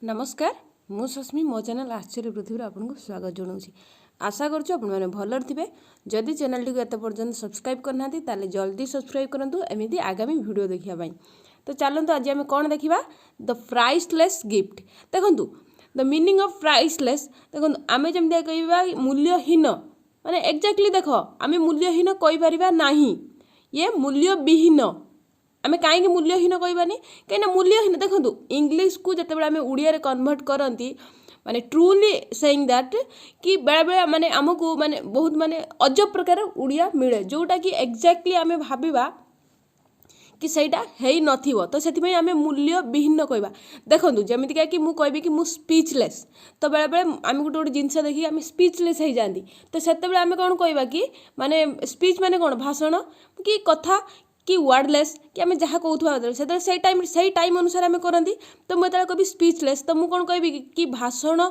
नमस्कार मु सस्मी मो चैनल आश्चर्य पृथ्वी आपको स्वागत जनाऊँ आशा करूँ आपने भल थे जदि चैनल टी एत पर्यटन सब्सक्राइब करना ताले जल्दी सब्सक्राइब करूँ एमती आगामी वीडियो देखापी। तो चलते आज आम कौन देखा द प्राइसलेस गिफ्ट। देखूँ द मीनिंग ऑफ प्राइसलेस देखो आम जमी कह मूल्यहीन माने एक्जाक्टली देख आम मूल्यहीन कहीपर ना ये मूल्यविहीन आमे कहीं मूल्यहीन कहबानी कहीं मूल्यहीन देखो इंग्लीश को जिते बड़े आम उड़िया कन्वर्ट करती माने ट्रूली सेइंग दैट कि बेले बेले माने आमको माने बहुत माने अजब प्रकार उड़िया मिले जोटा कि एक्जाक्टली आम भाविबा कि सहीटा है नथिबो तो से आम मूल्यविहीन कहवा। देखो जमीक कि मुझे कहबी कि मु स्पीचलेस तो बेले बेले आम गोटे गोटे जिनस देखिए आम स्पीचलेस हो जाती तो से आम कौन कहवा कि माने स्पीच माने कौन भाषण कि कथा कि वर्डलेस कि आम जहाँ कहूँ से टाइम अनुसार आम करती तो मुझे कभी स्पीचलेस तो मुझे कौन कह कि भाषण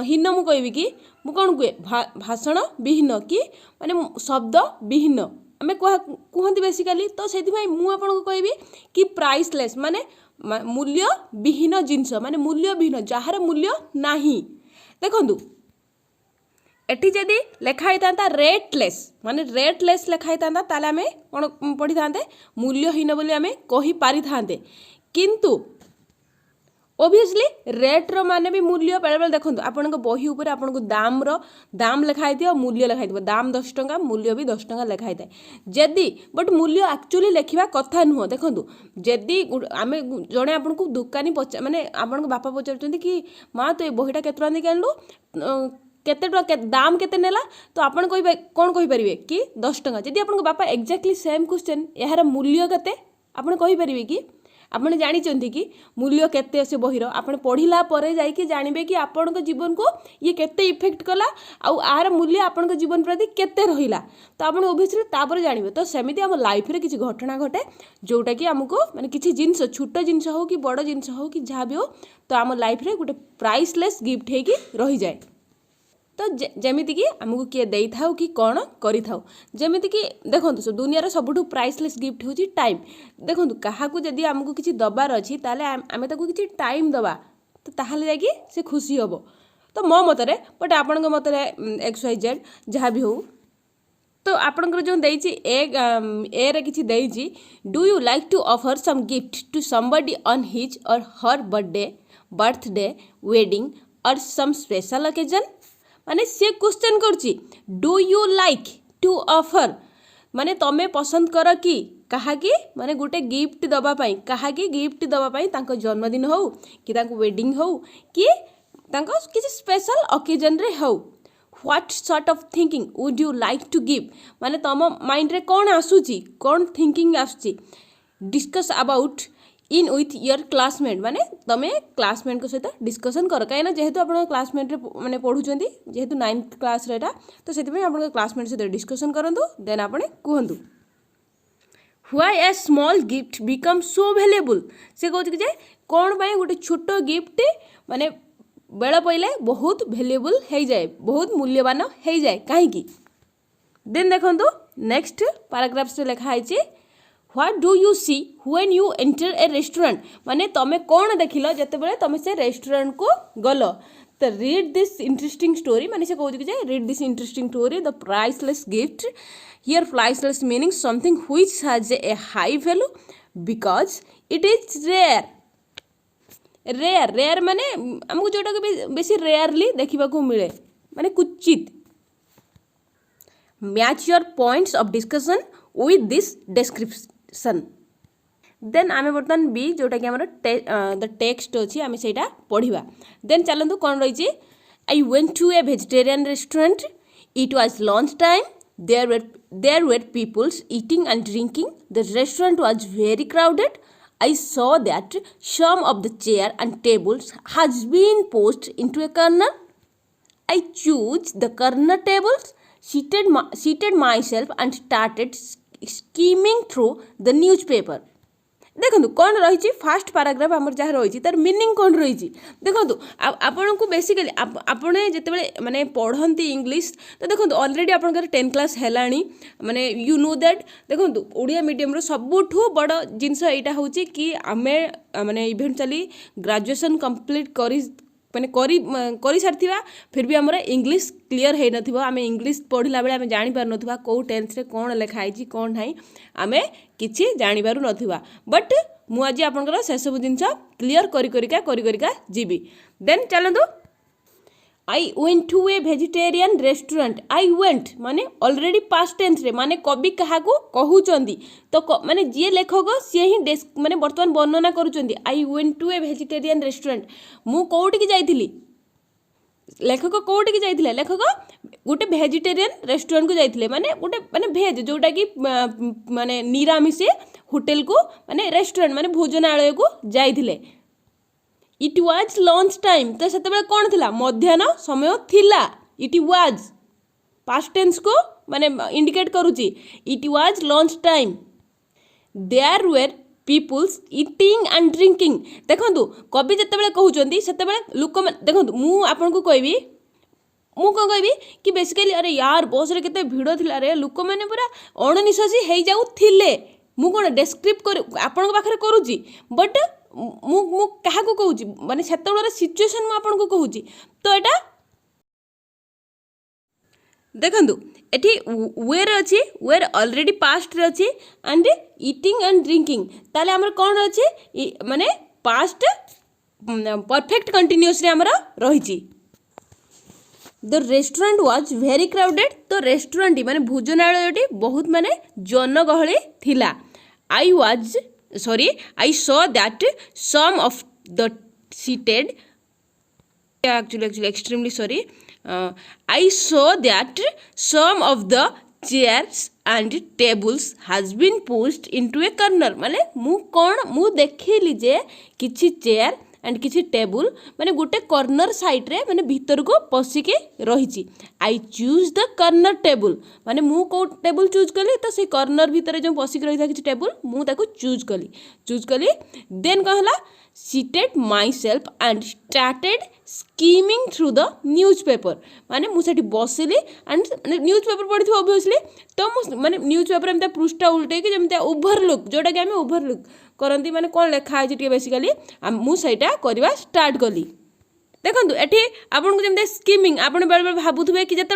हीन मुझे कहबी कि मुझे कौन कहे भाषण विहीन कि माने शब्द विहीन आम कहते बेसिकाली तो से मुझे कहबी कि प्राइसलेस माने मूल्य विहीन जिनस माने मूल्य विहीन जार मूल्य नाही। देखु एटी जदि लेखाई था रेटलेस माने रेटलेस लेखाई था ताले आम कौन पढ़ी था मूल्यहीन बोली आम कही पारि थांते किंतु ओबियसली रेट्र माने भी मूल्य बेले बेले देखो आपण बही उपर आपन को दाम लिखाई थी मूल्य लिखाई थी दाम 10 टंका मूल्य भी 10 टंका लिखाई थाए जदि बट मूल्य एक्चुअली लिखा कथा नुह। देखो जदि आम जड़े आपन को दुकानी माने आपन बापा पचार कि माँ तो ये बहीटा केते टंका देके आनलु केते टंका दाम केते नेला तो आपन कहि कौन कहि परिबे कि 10 टंका। जदि आपन बापा एक्जाक्टली सेम क्वेश्चन यार मूल्य केते आपन कहि परिबे कि आपन जानिचंती कि मूल्य केते से बहिर आपन पढ़िला परे जाइके जानिबे कि आपन जीवन को ये केते इफेक्ट कला आउ आर मूल्य आपन जीवन प्रति केते रहिला तो आपन ओबियसली तापर जानिबे। तो सेमिति हम लाइफ रे किछि घटना घटे जोटा कि हमको माने किछि जिंस छोट जिंस हो कि बड़ जिंस हो कि जहाँ भी हो तो आम लाइफ रे गोटे प्राइसलेस गिफ्ट है कि रही जाए। तो जमीती कि आमको किए दे था कि कौन करी जमीती कि देखो दुनिया सबुठ प्राइसलेस गिफ्ट हूँ टाइम। देखो क्या जदि आमको किसी दबार अच्छी ताले आम किसी टाइम दबा तो ताहले जाकि से खुशी हम तो मो मतरे बट आपण मतरे XYZ जहाँ भी हो तो आपणकर जो देइछि ए रे किछि देइछि do you like to offer some gift to somebody on his or her birthday wedding और सम स्पेशल ओकेजन माने से क्वेश्चन करछि do you like to offer माने तमे पसंद कर कि कहा कि माने गोटे गिफ्ट दबा पाई कहा कि गिफ्ट दबा पाई तांको जन्मदिन हो कि तांको वेडिंग हो कि तांको किसी स्पेशल ओकेजन रे हो what sort of thinking would you like to give माने तम माइंड रे कौन आसुची कौन थिंकिंग आसुची discuss about in with your classmate माने तमे क्लासमेट को सहित डिस्कसन कर कहीं जेहेतु आप क्लासमेट रे माने पढ़ुचंती जेहेतु 9th क्लास रेटा तो सेति आप क्लासमेट सहित डिस्कसन करंतु देन आपने कहंतु why a small gift become so valuable से कहूँ कि कौन पाई गोटे छोट गिफ्ट माने बेल पइले बहुत वैल्यूएबल हो जाए बहुत मूल्यवान हो जाए कहीं। देन देखंतु नेक्स्ट पैराग्राफ से लिखा है what do you see when you enter a restaurant माने तमे कौन देखिल जते बेले तमे से रेस्टोरेंट को गल तो रीड दिस इंटरेस्टिंग स्टोरी माने से कहूँ कि read this interesting story the priceless gift here priceless meaning something which has a high value because it is rare माने हमको जोटा बेसी रेयरली देखा मिले माने कुचित match your points of discussion with this description. Then आम बर्तमान बी जोटा कि द टेक्स्ट अच्छी आम से पढ़ा। देन चलतु कौन रही I went to a vegetarian restaurant it was lunch time there were peoples eating and drinking the restaurant was very crowded I saw that some of the chair and tables has been pushed into a corner. I chose the corner tables, seated myself and started skimming through the newspaper. देखो कौन रही fast paragraph आमर जहाँ रही तार meaning कौन रही देखो आपन को बेसिकली आपने जितेबाला माने पढ़ती इंग्लीश तो देखो ऑलरेडी आपंकर 10 क्लास है माने यू नो दैट देखो ओडिया मीडियम सबुठ बड़ जिनस यहाँ हूँ कि आम माने इवेंचुअली ग्रेजुएशन कंप्लीट माने करी सारी फिर भी आमर इंग्लीश क्लीयर है नथिबो आमे इंग्लीश पढ़ला बेले आमे जानि पार नथिबा को टेंस रे कोन लेखा आइछि कोन नाही आमे किछि जानि पारु नथिबा बट मु आज आपनकर से सब जिंस क्लीयर करी करिका जीबी देन चलंदो I went to a vegetarian restaurant I went माने ऑलरेडी पास्ट टेंस रे माने कवि कहा को कहउचंदी तो माने जे लेखक सी ही माने वर्तमान वर्णना करूचंदी I went to a vegetarian restaurant मु कोउटी की जाइथिली लेखक कोउटी की जाइथिले लेखक गोटे वेजिटेरियन रेस्टोरेंट को जाइथिले माने गोटे माने भेज जोटा कि माने निरामिष होटल को माने रेस्टोरेंट माने भोजनालय को जाइथिले इट वाज लंच टाइम तो सेते कौन थिला मध्याह्न समय थिला इट वाज पास्ट टेंस को माने इंडिकेट करूची it was lunch time there were peoples eating and drinking देखो कवि जिते कहते से लोक देखो मु आपन को कहबी मु कौन कहबी कि बेसिकली अरे यार बस रे केते भिड़ थिला रे लोक मैंने पूरा अणनिश्वासी हो जाऊे मु कौन डेस्क्रिप्ट कर आपण पाखे करुच्ची बट मु क्या कहूँ माने से सिचुएसन मुझे को कहूँ तो यहाँ देखु एटी वेर अच्छी वेर ऑलरेडी पास्ट रे अच्छी एंड इटिंग एंड ड्रिंकिंग ताले आमर कौन अच्छी माने पास्ट परफेक्ट कंटिन्यूअस रे आमर रही the restaurant was very crowded तो रेस्टोरेंट माने भोजनालयटी बहुत माने जनगहली थिला I was sorry I saw that some of the seated actually extremely sorry I saw that some of the chairs and tables has been pushed into a corner माने मु देखिली जे किछि chair and किसी table माने गोटे corner side रे माने भीतर को पसिके रही I choose the corner table माने मु को टेबुल चूज कली तो से कॉर्नर भीतर जो पसिके रही था किसी टेबुल मु ताको चूज कली देन कहला seated myself and started skimming through the newspaper माने मुझे बसिली एंड न्यूज़पेपर पढ़ी थी ऑब्वियसली तो माने न्यूज़पेपर एमता पृष्ठा उल्टे कि जमता ओवरलुक जोटा कि आम ओवरलुक करती माने कौन लेखा है बेसिकली मुझे करवा स्टार्ट कली देखो ये आपन को जमी स्कीमिंग आपने बेले बेले भावुए कि जिते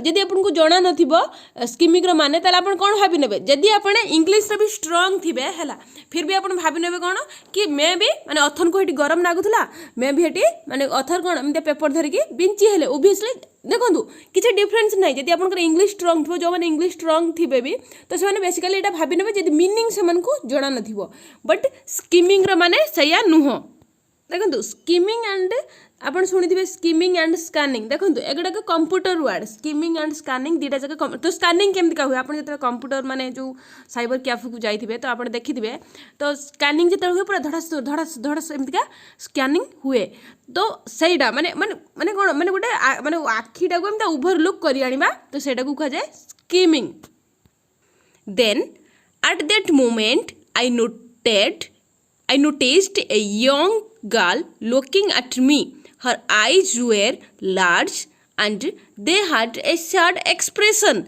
जदि आपको जना न स्कीमिंग माने ताले आपन कौन भावी ने जदि आपने इंग्लीश भी स्ट्रंग थे है फिर भी आपन भावी ने कौन कि मैं भी माने अथन को ये गरम लगुला मैं भी ये माने अथर कौन एमती पेपर धरिकी बिंची हेले ओबियसली देखो किसी डिफरेन्स ना जब आप इंग्लीश स्ट्रंग थो जो मैंने इंग्लीश स्ट्रंग थे भी तो से बेसिकली यहाँ भावी ने जब मीनिंग से जना न बट स्कीमिंग माने सैया नुह देखो स्कीमिंग एंड आपन शुणी स्कीमिंग एंड स्कैनिंग देखो एगुड़ाक computer word skimming and scanning दीटा जगह तो स्कैनिंग केमती का हुए आप जो कंप्यूटर माने जो साइबर कैफे को जाइए तो आप देखिए तो स्कैनिंग जो हुए पूरा धड़ास धड़ास धड़ास एमतीका स्कैनिंग हुए तो सहीटा माने माने माने कौन माने गोटे माने आखिटा को एमती ओवरलुक कर आनिबा तो सेटा को कहा जाए skimming then at that moment I noticed a young girl looking at me. Her eyes were large and they had a sad expression.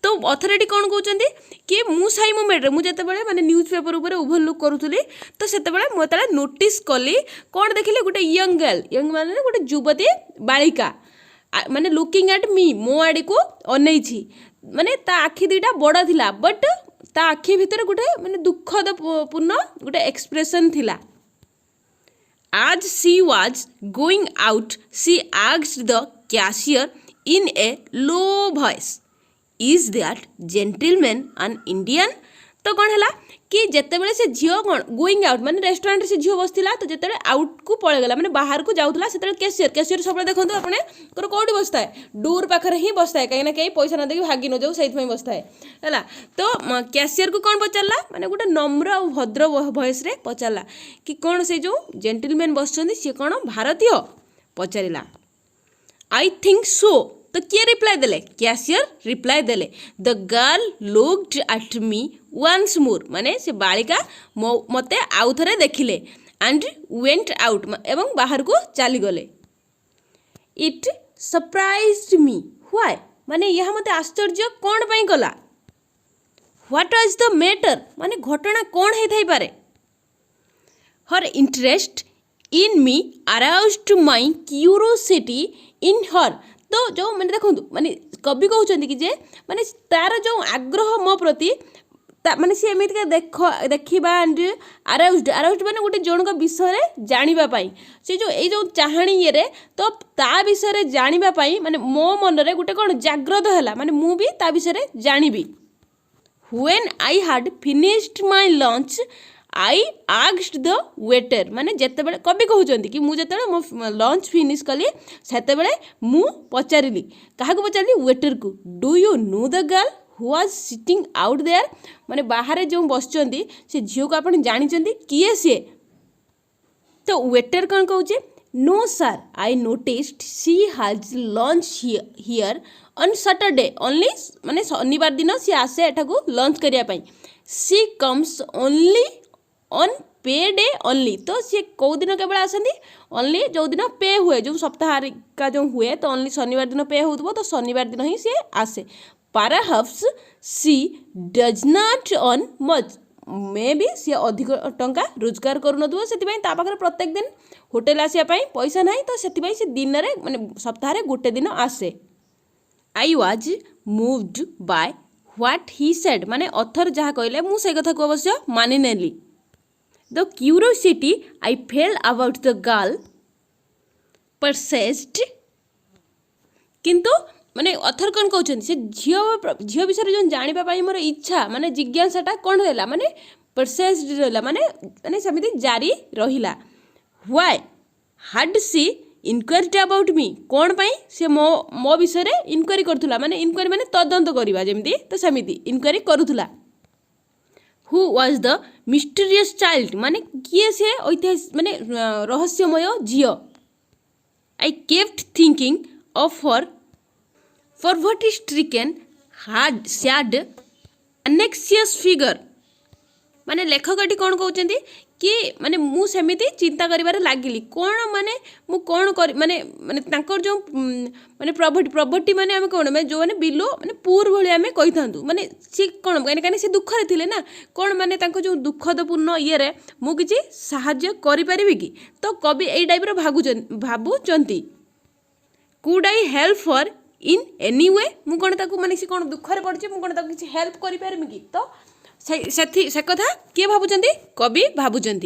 तो अथॉरिटी कौन कहते कि मुझे मोमेंट मुझे माने न्यूज पेपर उपर ओवरलुक करूली तो से मुझे नोटिस कली कौन देखिले गोटे यंग गर्ल माने गोटे युवती बालिका माने लुकिंग एट मी मो आड़ी को अनैछि माने ता आखि दुईटा बड़ थिला बट ता आखि भितर गोटे माने दुखद पूर्ण गोटे एक्सप्रेशन थिला as she was going out she asked the cashier in a low voice is that gentleman an Indian तो कौन है कि जितेबाला से झील कौन गोइंग आउट माने रेस्टोरेंट से झील बसला तो जिते आउट को पलैगला माने बाहर को जाऊला से कैशियर सब देखो अपने कौटी बसता है डोर पाखे ही बसता है कहीं कहीं पैसा न देकी भागी न जाऊ से बसता है तो कैशियर को कौन पचारा माने गोटे नम्र और भद्र वॉइस रे पचारा कि कौन से जो जेंटलमैन बस सी कौन भारतीय पचारा आई थिंक सो तो किए रिप्लाई देले कैशियर रिप्लाई देले the girl looked at me once more माने से बालिका मते आउ थरे देखिले एंड वेंट आउट एवं बाहर को चली गले इट सरप्राइज्ड मी व्हाई माने यह मते आश्चर्य कौन पई कला व्हाट वाज द मैटर माने घटना कौन है थाई पारे her interest in me aroused my curiosity in her तो जो मैंने देखो माने कवि कहते कि जे माने तार जो आग्रह मो प्रति माने सी एमती देखा एंड अराउज्ड अराउज्ड माने गोटे जन विषय जानिबा पाई से जो ये जो चाहणी ये तो ता विषय जानिबा पाई माने मो मन रे गोटे कौन जाग्रत है माने मु भी ता विषय जानिबी When I had finished my lunch, I asked the waiter माने जेते बेले कभी कहउचंदी कि मु जेते मो लंच फिनिश कली सेते बेले मु पचारिली काहा को पचारिली वेटर को do you know the girl who was sitting out there माने बाहर जो बसचंदी से झियो को आपण जानिचंदी किए से तो वेटर कौन कहउचे no sir I noticed she has lunch here on Saturday only माने शनिवार दिन सी आसे एठा को लंच करिया पई सी कम्स ओनली ऑन पे डे ओनली तो सी कौ दिन केवल आसती ओनली जो दिन पे हुए जो सप्ताह का जो हुए तो ओनली शनिवार दिन पे होतबो तो शनिवार दिन ही सी आसे perhaps she does not earn much मे भी सी अधिक टंका रोजगार करूनथबो सेति ता पाखरे प्रत्येक दिन होटल आसिया पई पैसा नाही तो सेति सी दिन रे माने सप्ताह रे गोटे दिन आसे I was moved by what he said माने अथर जहाँ कहले मु से कथा को अवश्य मानि नेली the curiosity I felt about the girl persisted किंतु माने अथर कौन कहते से झील विषय जो जानापी मोर इच्छा माने जिज्ञासाटा कौन रहा माने परसेस्ड रहा माने माने सेमिति जारी रहिला why had she inquiry about me कौन पाई से मो विषय इनक्वारी करुला माने इनक्वारी माने तदंत करवा जमी तो सेमिति इनक्वारी करुला who was the mysterious child माने किए से ऐतिहासिक माने रहस्यमय झील I kept thinking of her for what is stricken hard sad anxious figure माने लेखकटी कौन कहते कि माने मु सेमिति चिंता करिबार लागिली कौन माने मु कौन कर माने माने तांकर जो माने प्रॉपर्टी माने आमे कौन माने जो माने बिलो माने पूर भली आमे कहि थांतु माने सी कौन काने से दुख रे थिले ना कौन माने तांको जो दुखदपूर्ण ये रे मु किछि सहाय्य करि परिबि कि तो कवि एई टाइप रो भाबुचंती could I help for in any way मु कौन ताको माने से कौन दुख रे पड़छि मु कौन ताको किछि हेल्प करि परिबि कि तो से कथा किए भावुंट कवि भावुंट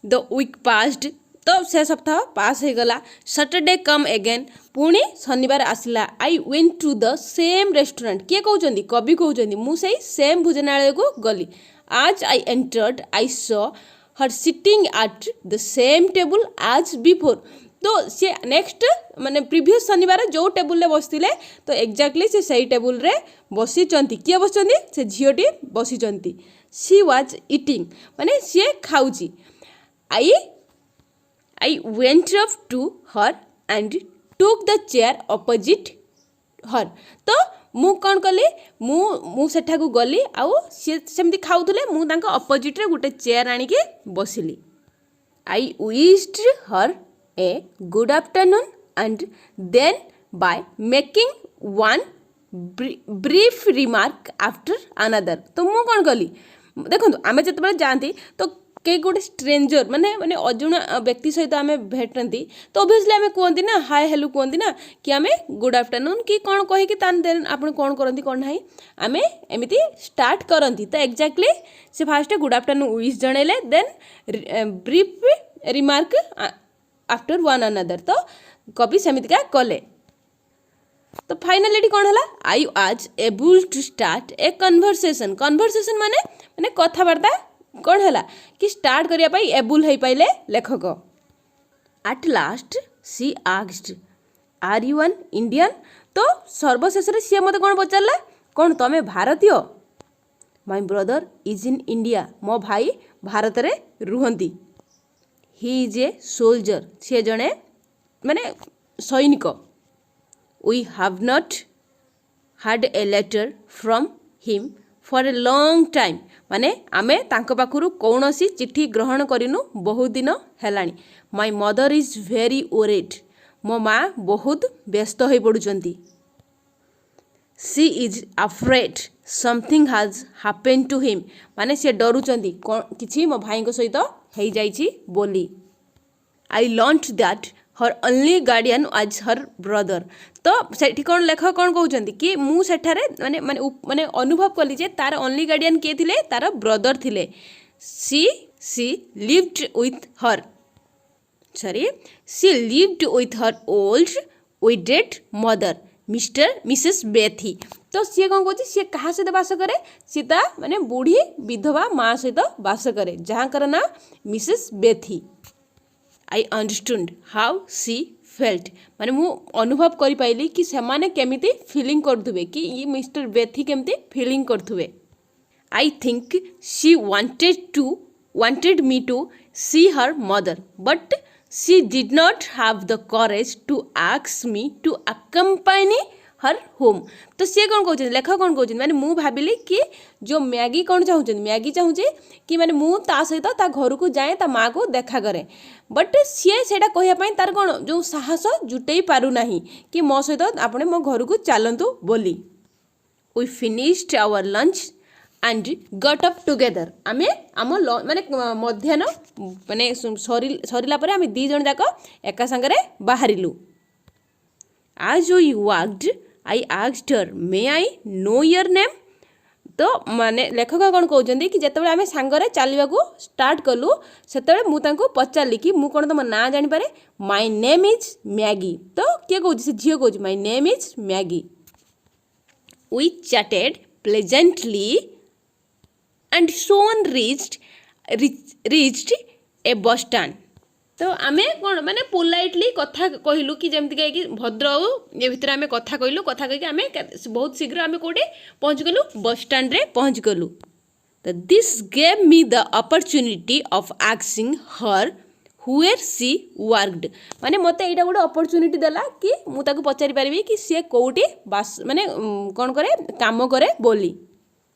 द वीक पास्ड तो से सप्ताह पास हो गला सैटरडे कम अगेन पुणी शनिवार आसला I went to the same restaurant किए कहते कवि कहते मुझे सेम भोजनालय को गली as I entered I saw her sitting at the same table as before तो सी नेक्स्ट माने प्रीवियस शनिवार जो टेबुल बसते तो एक्जाक्टली से सही टेबुल रे बसी किए बस से झीटी बसी सी वाज इटिंग माने सी खाऊची I I went up to her and took the chair opposite her तो मु कौन कली मु सेठा को गली आउ सी सेमती खाऊले मु तांको अपोजिट रे गोटे चेयर आनिके बसिली I wished her a good afternoon and then by making one brief remark after another तो मु कौन कली देखो आमे जत जाती तो कई गोटे स्ट्रेंजर माने माने अजुणा व्यक्ति सहित आमे भेटती तो ऑब्वियसली आमे कहती ना हाय हेलो कहती ना कि आमे गुड आफ्टरनून कि कौन कहीकि देन आपण कौन करती कौन ना आमे एमती स्टार्ट करती तो एक्जाक्टली से फास्ट गुड आफ्टरनून विश जनइले then brief remark after one another तो कवि सेमितिका कले तो फाइनली कौन है आई आज able to start a conversation माने माने कथबार्ता कौन है कि स्टार्ट करने एबल हो पाइले लेखक at last she asked are you an Indian तो सर्वशेष सी मत कौन पचारा कौन तमें भारतीय my brother is in India मो भाई भारत में रुहंती ही इज ए सोल्जर सी जड़े माने सैनिक we have not had a letter from him for a long time माने आमे तांको पाखुरु कौनसी चिट्ठी ग्रहण करिनु बहुत दिन हेलानी my mother is very worried मो माँ बहुत व्यस्त हो पड़ुचंती she is afraid something has happen to him माने से डरुचंती किछि मो भाई को सहित हेई जाइछि बोली I learned that her only guardian आज हर ब्रदर तो सेठी कौन लेखक कौन कहते कि मु सेठारे माने माने माने अनुभव कली जे तार ओनली गार्डियन किए थिले तार ब्रदर थिले she lived with her sorry she lived with her old widowed mother Mrs Betty तो सी कौन कहते सी क्या सहित बास करे सी ता माने बूढ़ी विधवा माँ सहित बास करे जहाँकर ना Mrs Bethy I understood how C felt माने मु अनुभव करि पाइली कि सेमाने केमिति फीलिंग करथुबे कि ये मिस्टर बेथी केमिति फीलिंग करथुबे I think she wanted me to see her mother but she did not have the courage to ask me to accompany her home तो सी कौन कहते लेखक कौन कहते माने मु भाविली कि जो मैगी कौन चाहूँ मैगी चाहूँचे कि माने मु ता सहित ता घर को जाए ता माँ को देखा करे बट सी से कहवाई तार कौन जो साहस जुटे पारु नहीं कि मो सहित आपने मो घर को चलतु बोली we finished our lunch and got up together आमे आम माने मध्याह्न माने सरिला परे आमे दी जन जाक एका संगे बाहरिलु as we walked I asked her may I know your name तो माने लेखक कौन कहते कि जिते आम सांगरे चलने को स्टार्ट कलु से मुझे पचारि कि मु कौन तुम ना जापे माय नेम इज मैगी तो किए कह झील कह my name is Maggie we chatted pleasantly and soon reached a bus stand तो आमे कौन माने पोलाइटली कथा कहलु कि जमती कि भद्र ये भितर आमे कथा कहलु कथा कही आमे बहुत शीघ्र आमे कोटे पहुँच गलु बस स्टैंड रे पहुँच गलु तो this gave me the opportunity of asking her where she worked माने मते एटा गोटे अपॉर्चुनिटी देला कि मु ताको पचारि पारिबी कि सी कोठी बास माने कौन करे काम करे बोली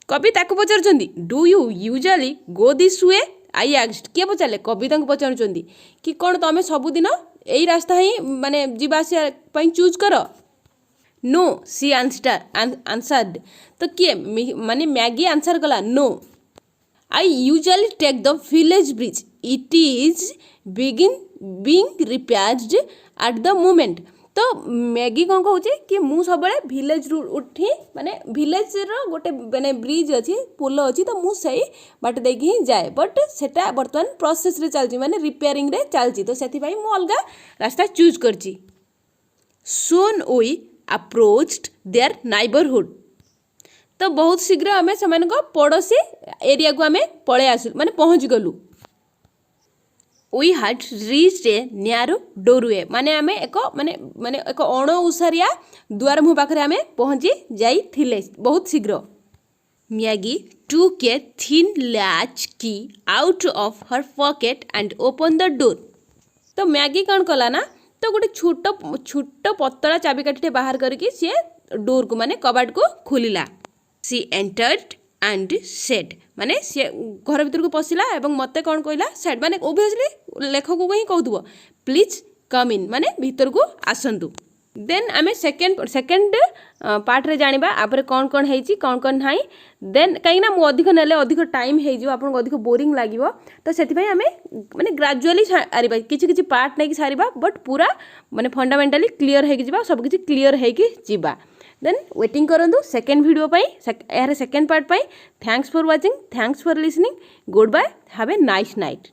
कवि ताको पचारुचंदी do you usually go this way I asked किए पचारे कविता को पचारुचंदी कि कौन तुम सबुदिन यही रास्ता ही माने जीवासी चूज कर नो सी आंसर्ड तो किए माने मैगी आंसर कला no I usually take the village bridge it is being repaired at the moment तो मैगी कौन कहूँ कि मु सब विलेज रु उठी माने विलेज रो गोटे माने ब्रिज अच्छी पोल अच्छी तो मु सही बाट देकी ही जाए बट सेटा बर्तमान प्रोसेस रे चलची माने रिपेयरिंग रे चलची तो सेति भाई मु अलगा रास्ता चूज करची soon we approached their neighbourhood तो बहुत शीघ्र आमे समान को पड़ोसी एरिया को आमे पळे आसु माने पहुँच गलु वी हैड रीच्ड ए न्यारो डोरवे माने आमे एक माने माने एक अण उसारिया द्वार मुह पाखरे आमे पहुँची जाइथिले बहुत शीघ्र Maggie took a thin latch key out of her pocket and open the door तो मैगी कौन कला ना तो गोटे छोट छोट पतला चाबिकाठी बाहर करके सी डोर को माने कबाट को खोलिला सी एंटर्ड एंड सेड माने सी घर भीतर को पशिला एवं मते कौन कहला सेड माने ओबियसली लेखक को ही कहथुबो प्लीज कम इन माने भीतर को आसंतु देन आमे सेकेंड पार्ट रे जानिबा आपरे कौन कौन हेची कौन नाही देन कहीं ना मु अधिक नेले अधिक टाइम हे जिवो आपन अधिक बोरिंग लागिवो तो सेति भाई आमे माने ग्रेजुअली सारिबा किछि किछि पार्ट नै कि सारिबा बट पूरा माने फंडामेंटली क्लियर हे कि जिबा सब किछि क्लियर हे कि जिबा देन वेटिंग करंतु सेकेंड वीडियो पाई यार सेकेंड पार्ट पाई thanks for watching thanks for listening goodbye have a nice night.